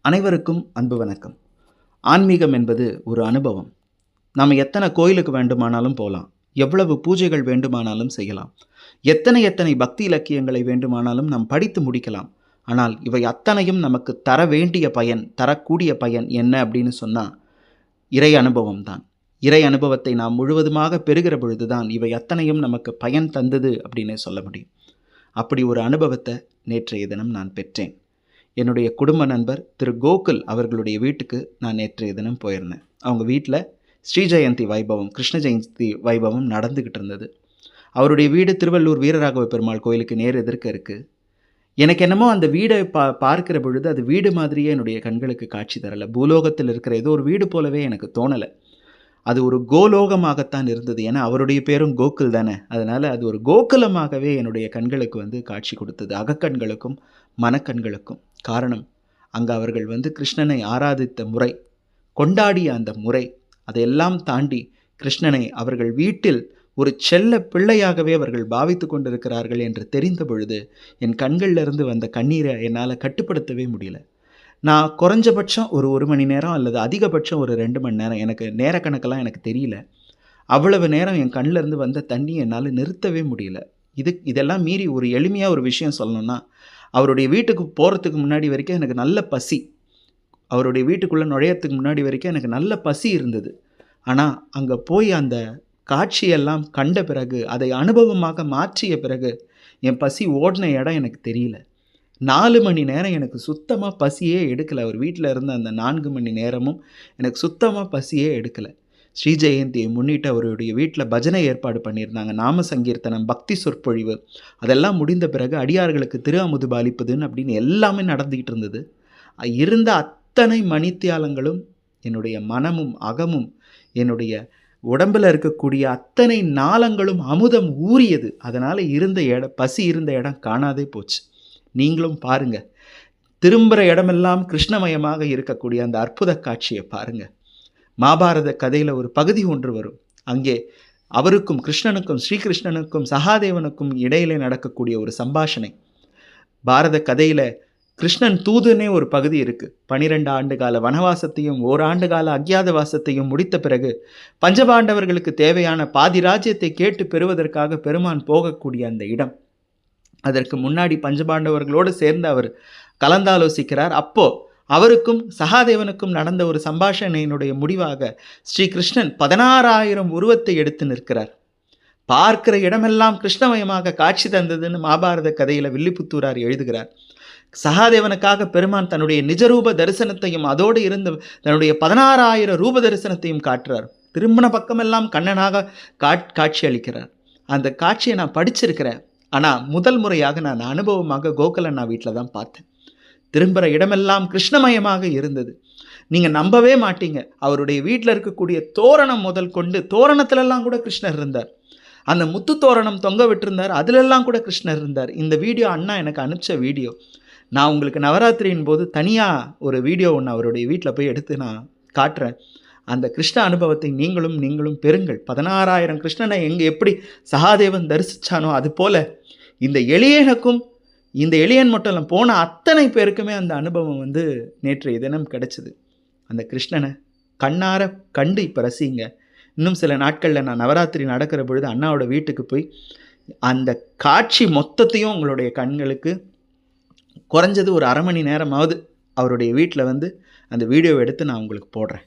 அனைவருக்கும் அன்பு வணக்கம். ஆன்மீகம் என்பது ஒரு அனுபவம். நாம் எத்தனை கோயிலுக்கு வேண்டுமானாலும் போகலாம், எவ்வளவு பூஜைகள் வேண்டுமானாலும் செய்யலாம், எத்தனை பக்தி இலக்கியங்களை வேண்டுமானாலும் நாம் படித்து முடிக்கலாம். ஆனால் இவை அத்தனையும் நமக்கு தர வேண்டிய பயன், தரக்கூடிய பயன் என்ன அப்படின்னு சொன்னால் இறை அனுபவம் தான். இறை அனுபவத்தை நாம் முழுவதுமாக பெறுகிற பொழுது தான் இவை அத்தனையும் நமக்கு பயன் தந்தது அப்படின்னு சொல்ல முடியும். அப்படி ஒரு அனுபவத்தை நேற்றைய தினம் நான் பெற்றேன். என்னுடைய குடும்ப நண்பர் திரு கோகுல் அவர்களுடைய வீட்டுக்கு நான் நேற்றைய தினம் போயிருந்தேன். அவங்க வீட்டில் ஸ்ரீ ஜெயந்தி வைபவம், கிருஷ்ண ஜெயந்தி வைபவம் நடந்துக்கிட்டு இருந்தது. அவருடைய வீடு திருவள்ளூர் வீரராகவ பெருமாள் கோயிலுக்கு நேர் எதிர்க்க இருக்குது. எனக்கு என்னமோ அந்த வீடை பார்க்கிற பொழுது அது வீடு மாதிரியே என்னுடைய கண்களுக்கு காட்சி தரலை. பூலோகத்தில் இருக்கிற ஏதோ ஒரு வீடு போலவே எனக்கு தோணலை. அது ஒரு கோலோகமாகத்தான் இருந்தது. ஏன்னா அவருடைய பேரும் கோகுல் தானே, அதனால் அது ஒரு கோகுலமாகவே என்னுடைய கண்களுக்கு காட்சி கொடுத்தது, அகக்கண்களுக்கும் மனக்கண்களுக்கும். காரணம், அங்கே அவர்கள் கிருஷ்ணனை ஆராதித்த முறை, கொண்டாடிய அந்த முறை, அதையெல்லாம் தாண்டி கிருஷ்ணனை அவர்கள் வீட்டில் ஒரு செல்ல பிள்ளையாகவே அவர்கள் பாவித்து கொண்டிருக்கிறார்கள் என்று தெரிந்த பொழுது என் கண்களிலிருந்து வந்த கண்ணீரை என்னால் கட்டுப்படுத்தவே முடியல. நான் குறைஞ்சபட்சம் ஒரு மணி நேரம் அல்லது அதிகபட்சம் ஒரு 2 மணி நேரம், எனக்கு நேரக்கணக்கெல்லாம் எனக்கு தெரியல, அவ்வளவு நேரம் என் கண்ணிலேருந்து வந்த தண்ணி என்னால் நிறுத்தவே முடியல. இதெல்லாம் மீறி ஒரு எளிமையாக ஒரு விஷயம் சொல்லணும்னா, அவருடைய வீட்டுக்கு போகிறதுக்கு முன்னாடி வரைக்கும் எனக்கு நல்ல பசி, அவருடைய வீட்டுக்குள்ளே நுழையத்துக்கு முன்னாடி வரைக்கும் எனக்கு நல்ல பசி இருந்தது. ஆனால் அங்கே போய் அந்த காட்சியெல்லாம் கண்ட பிறகு, அதை அனுபவமாக மாற்றிய பிறகு என் பசி ஓடின இடம் எனக்கு தெரியல. 4 மணி நேரம் எனக்கு சுத்தமாக பசியே எடுக்கலை. அவர் வீட்டில் இருந்த அந்த 4 மணி நேரமும் எனக்கு சுத்தமாக பசியே எடுக்கலை. ஸ்ரீ ஜெயந்தியை முன்னிட்டு அவருடைய வீட்டில் பஜனை ஏற்பாடு பண்ணியிருந்தாங்க, நாம சங்கீர்த்தனம், பக்தி சொற்பொழிவு, அதெல்லாம் முடிந்த பிறகு அடியார்களுக்கு திரு அமுது பாலிப்பதுன்னு அப்படின்னு எல்லாமே நடந்துக்கிட்டு இருந்தது. இருந்த அத்தனை மணித்தியாலங்களும் என்னுடைய மனமும் அகமும் என்னுடைய உடம்பில் இருக்கக்கூடிய அத்தனை நாளங்களும் அமுதம் ஊறியது. அதனால் பசி இருந்த இடம் காணாதே போச்சு. நீங்களும் பாருங்கள், திரும்புகிற இடமெல்லாம் கிருஷ்ணமயமாக இருக்கக்கூடிய அந்த அற்புத காட்சியை பாருங்கள். மகாபாரத கதையில் ஒரு பகுதி ஒன்று வரும். அங்கே அவருக்கும் கிருஷ்ணனுக்கும், ஸ்ரீகிருஷ்ணனுக்கும் சகாதேவனுக்கும் இடையிலே நடக்கக்கூடிய ஒரு சம்பாஷணை. பாரத கதையில் கிருஷ்ணன் தூதுன்னே ஒரு பகுதி இருக்குது. 12 ஆண்டு கால வனவாசத்தையும் ஓராண்டு கால அக்ஞாதவாசத்தையும் முடித்த பிறகு பஞ்சபாண்டவர்களுக்கு தேவையான பாதி ராஜ்யத்தை கேட்டு பெறுவதற்காக பெருமான் போகக்கூடிய அந்த இடம். அதற்கு முன்னாடி பஞ்சபாண்டவர்களோடு சேர்ந்து அவர் கலந்தாலோசிக்கிறார். அப்போது அவருக்கும் சகாதேவனுக்கும் நடந்த ஒரு சம்பாஷணையினுடைய முடிவாக ஸ்ரீகிருஷ்ணன் 16,000 உருவத்தை எடுத்து நிற்கிறார். பார்க்கிற இடமெல்லாம் கிருஷ்ணமயமாக காட்சி தந்ததுன்னு மகாபாரத கதையில் வில்லிபுத்தூரார் எழுதுகிறார். சகாதேவனுக்காக பெருமான் தன்னுடைய நிஜரூப தரிசனத்தையும் அதோடு இருந்து தன்னுடைய 16,000 ரூப தரிசனத்தையும் காட்டுறார். திரும்பின பக்கமெல்லாம் கண்ணனாக காட்சி அளிக்கிறார். அந்த காட்சியை நான் படிச்சிருக்கிறேன். ஆனால் முதல் முறையாக நான் அனுபவமாக கோகுலண்ணா வீட்டில் தான் பார்த்தேன். திரும்புகிற இடமெல்லாம் கிருஷ்ணமயமாக இருந்தது. நீங்கள் நம்பவே மாட்டீங்க, அவருடைய வீட்டில் இருக்கக்கூடிய தோரணம் முதல் கொண்டு, தோரணத்திலெல்லாம் கூட கிருஷ்ணர் இருந்தார். அந்த முத்து தோரணம் தொங்க விட்டிருந்தார், அதிலெல்லாம் கூட கிருஷ்ணர் இருந்தார். இந்த வீடியோ அண்ணா எனக்கு அனுப்பிச்ச வீடியோ. நான் உங்களுக்கு நவராத்திரியின் போது தனியாக ஒரு வீடியோ ஒன்று அவருடைய வீட்டில் போய் எடுத்து நான் காட்டுறேன். அந்த கிருஷ்ண அனுபவத்தை நீங்களும் பெறுங்கள். 16,000 கிருஷ்ணனை எப்படி சகாதேவன் தரிசித்தானோ அதுபோல் இந்த எளியனுக்கும், இந்த எளியன் மட்டும் இல்லை, போன அத்தனை பேருக்குமே அந்த அனுபவம் நேற்றைய தினம் கிடைச்சிது. அந்த கிருஷ்ணனை கண்ணார கண்டு இப்போ ரசிங்க. இன்னும் சில நாட்களில் நான் நவராத்திரி நடக்கிற பொழுது அண்ணாவோட வீட்டுக்கு போய் அந்த காட்சி மொத்தத்தையும் உங்களுடைய கண்களுக்கு குறைஞ்சது ஒரு 1/2 மணி நேரமாவது அவருடைய வீட்டில் அந்த வீடியோவை எடுத்து நான் உங்களுக்கு போடுறேன்.